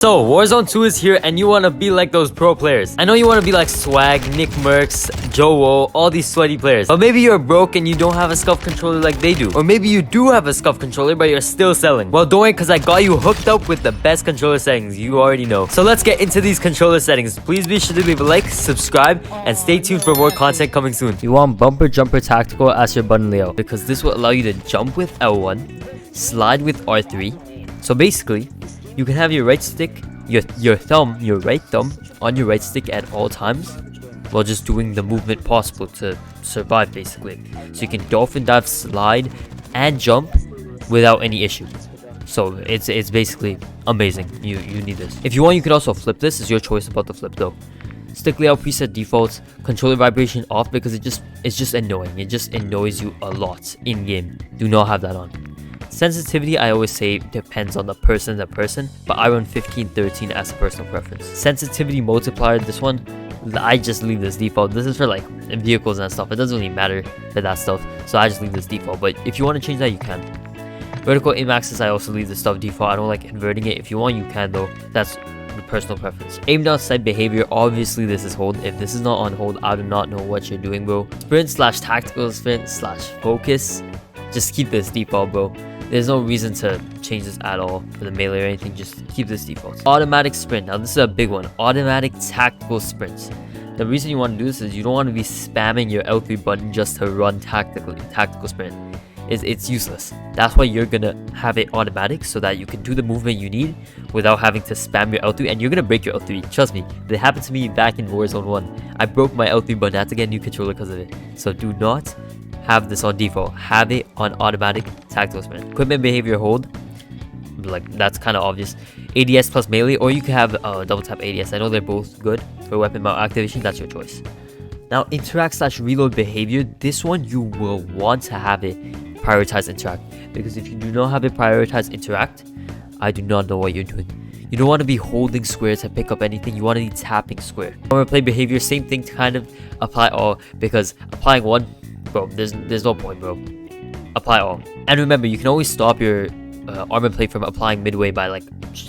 So, Warzone 2 is here and you want to be like those pro players. I know you want to be like Swag, Nick Mercs, Joe, all these sweaty players. But maybe you're broke and you don't have a scuff controller like they do. Or maybe you do have a scuff controller but you're still selling. Well, don't worry because I got you hooked up with the best controller settings you already know. So let's get into these controller settings. Please be sure to leave a like, subscribe, and stay tuned for more content coming soon. You want Bumper Jumper Tactical as your button layout because this will allow you to jump with L1, slide with R3. So basically, you can have your right stick, your right thumb on your right stick at all times while just doing the movement possible to survive basically. So you can dolphin dive, slide, and jump without any issue. So it's basically amazing. You need this. If you want, you could also flip this. It's your choice about the flip though. Stick layout preset defaults, controller vibration off because it's just annoying. It just annoys you a lot in game. Do not have that on. Sensitivity, I always say, depends on the person but I run 15-13 as a personal preference. Sensitivity multiplier, this one, I just leave this default. This is for like vehicles and stuff. It doesn't really matter for that stuff, so I just leave this default. But if you want to change that, you can. Vertical aim axis, I also leave this stuff default. I don't like inverting it. If you want, you can though. That's the personal preference. Aim down sight behavior, obviously this is hold. If this is not on hold, I do not know what you're doing, bro. Sprint / tactical sprint / focus, just keep this default, bro. There's no reason to change this at all for the melee or anything. Just keep this default. Automatic sprint. Now this is a big one. Automatic tactical sprints. The reason you want to do this is you don't want to be spamming your L3 button just to run tactical sprint. It's useless. That's why you're gonna have it automatic so that you can do the movement you need without having to spam your L3, and you're gonna break your L3. Trust me, that happened to me back in Warzone 1. I broke my L3 button. I had to get a new controller because of it. So do not have this on default. Have it on automatic tactical sprint. Equipment behavior hold, like that's kind of obvious. ADS plus melee, or you can have double tap ADS. I know they're both good for weapon mount activation. That's your choice. Now interact / reload behavior, this one you will want to have it prioritize interact, because if you do not have it prioritize interact, I do not know what you're doing. You don't want to be holding square to pick up anything. You want to be tapping square. Armor play behavior, same thing to kind of apply all, because applying one, bro, there's no point, bro. Apply all. And remember, you can always stop your armor plate from applying midway by like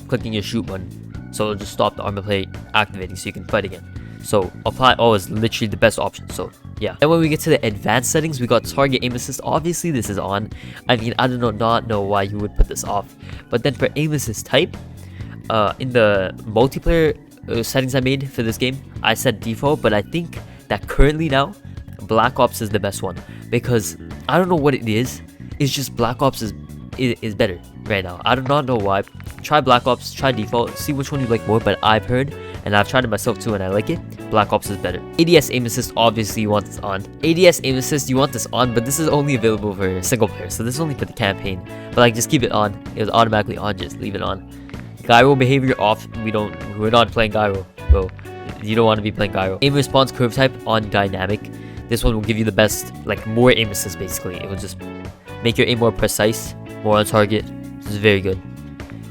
clicking your shoot button. So it'll just stop the armor plate activating so you can fight again. So apply all is literally the best option. So yeah. Then when we get to the advanced settings, we got target aim assist. Obviously this is on. I mean, I do not know why you would put this off. But then for aim assist type, in the multiplayer settings I made for this game, I set default, but I think that currently now Black Ops is the best one, because I don't know what it is. It's just Black Ops is better right now. I do not know why. Try Black Ops, try default, see which one you like more, but I've heard, and I've tried it myself too, and I like it, Black Ops is better. ADS aim assist, obviously you want this on. ADS aim assist, you want this on, but this is only available for single player, so this is only for the campaign. But like, just keep it on. It was automatically on, just leave it on. Gyro behavior off. We're not playing gyro, bro. You don't want to be playing gyro. Aim response curve type on dynamic. This one will give you the best, like more aim assist basically. It will just make your aim more precise, more on target. This is very good.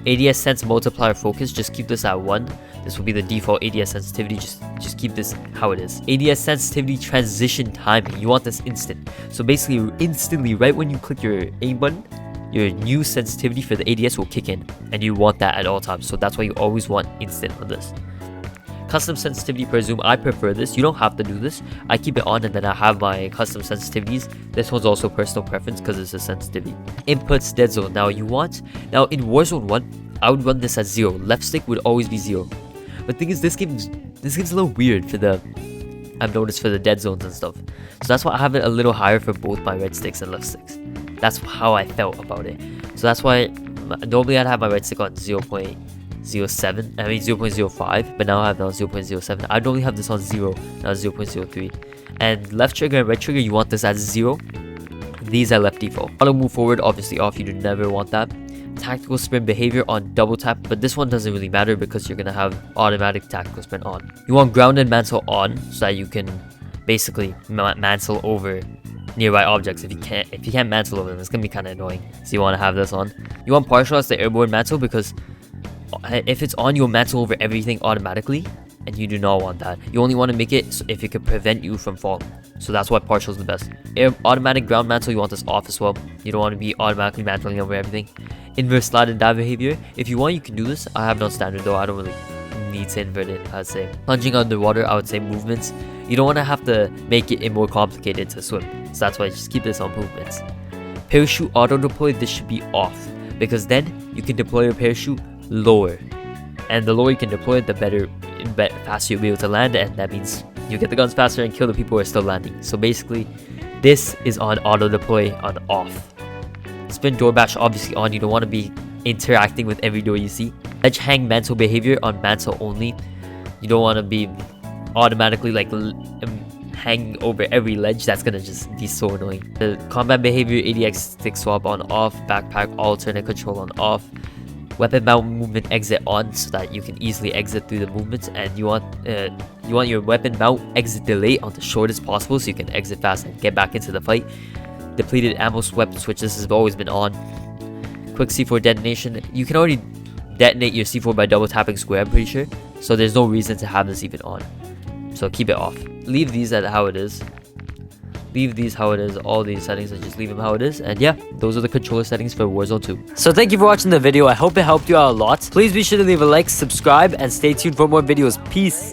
ADS sense multiplier focus, just keep this at 1. This will be the default ADS sensitivity. Just keep this how it is. ADS sensitivity transition timing. You want this instant. So basically instantly, right when you click your aim button, your new sensitivity for the ADS will kick in, and you want that at all times. So that's why you always want instant on this. Custom sensitivity per zoom, I prefer this. You don't have to do this. I keep it on and then I have my custom sensitivities. This one's also personal preference because it's a sensitivity. Inputs dead zone. Now in Warzone 1, I would run this at 0. Left stick would always be 0. But the thing is, this game's a little weird for I've noticed for the dead zones and stuff. So that's why I have it a little higher for both my right sticks and left sticks. That's how I felt about it. So that's why normally I'd have my right stick on 0.07, 0.05, but now I have it on 0.07. I normally have this on 0, now 0.03. And left trigger and right trigger, you want this at 0. These are left default. Auto move forward, obviously off, you do never want that. Tactical sprint behavior on double tap, but this one doesn't really matter because you're gonna have automatic tactical sprint on. You want grounded mantle on so that you can basically mantle over nearby objects. If you can't mantle over them, it's gonna be kind of annoying. So you want to have this on. You want partial as the airborne mantle, because if it's on, you'll mantle over everything automatically, and you do not want that. You only want to make it so if it could prevent you from falling. So that's why partial is the best. Automatic ground mantle, you want this off as well. You don't want to be automatically mantling over everything. Invert slide and dive behavior. If you want, you can do this. I have it on standard though. I don't really need to invert it, I'd say. Plunging underwater, I would say movements. You don't want to have to make it more complicated to swim. So that's why just keep this on movements. Parachute auto deploy, this should be off, because then you can deploy your parachute lower. And the lower you can deploy it, the better, faster you'll be able to land, and that means you get the guns faster and kill the people who are still landing. So basically, this is on auto deploy on off. Spin door bash obviously on. You don't want to be interacting with every door you see. Ledge hang mantle behavior on mantle only. You don't want to be automatically like hanging over every ledge. That's gonna just be so annoying. The combat behavior, ADX stick swap on off. Backpack alternate control on off. Weapon mount movement exit on, so that you can easily exit through the movements. And you want your weapon mount exit delay on the shortest possible, so you can exit fast and get back into the fight. Depleted ammo weapon switch, this has always been on. Quick C4 detonation, you can already detonate your C4 by double tapping square, I'm pretty sure, so there's no reason to have this even on, so keep it off. Leave these at how it is. Leave these how it is, all these settings, and just leave them how it is. And yeah, those are the controller settings for Warzone 2. So thank you for watching the video. I hope it helped you out a lot. Please be sure to leave a like, subscribe, and stay tuned for more videos. Peace.